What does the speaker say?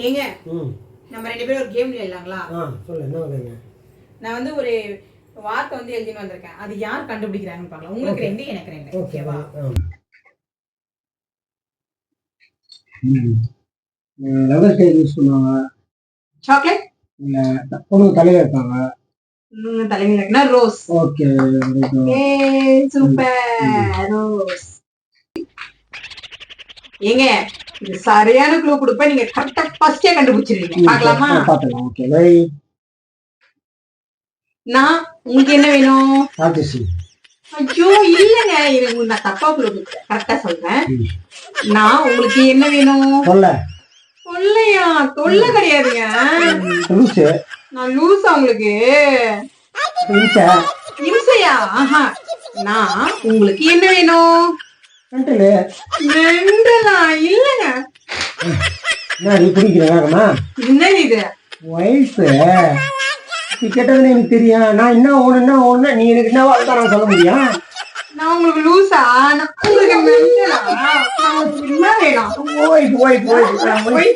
ஏங்க நம்ம 2 பேரும் ஒரு கேம் விளையாடலாங்களா? சொல்லு என்ன விளையாடுங்க? நான் வந்து ஒரு வார்த்தை வந்து எழுதிட்டு வந்திருக்கேன். அது யார் கண்டுபிடிக்கிறாங்கன்னு பார்க்கலாம். உங்களுக்கு 2 எனக்கு 2. ஓகேவா? லெதர் கேக் யூஸ் பண்ணுவாங்க. சாக்லேட் இல்ல பொண்ணு தலையில இருப்பாங்க. தலையில இருக்குன்னா ரோஸ். Okay super rose. ஏங்க இது சரியான க்ளூ கொடுப்பேன், நீங்க கரெக்டா ஃபர்ஸ்டே கண்டுபிடிச்சிருவீங்க. பார்க்கலாமா? பார்க்கலாம். ஓகே வை. நான் உங்களுக்கு என்ன வேணும்? ராஜேஷ். ஐயோ இல்லங்க, எனக்கு நான் தப்பா க்ளூ கொடுத்தேன். கரெக்டா சொல்றேன். நான் உங்களுக்கு என்ன வேணும்? சொல்ல. சொல்லையா? தொல்லை கிடையாதுங்க. லூசு. நான் லூசா உங்களுக்கு? இம்சையா? ஆஹா. நான் உங்களுக்கு என்ன வேணும்? மெண்டலா? இல்லங்க. நீ குடிக்கிறேன். என்ன இது? வயசு கேட்டதுன்னு எனக்கு தெரியும். நான் என்ன ஓடுனா நீ எனக்கு என்ன வாழ்க்கை நான் சொல்ல முடியும்? நான் உங்களுக்கு லூசா? உங்களுக்கு மெண்டலா? நான் உங்களுக்கு என்ன வேணும்? போய்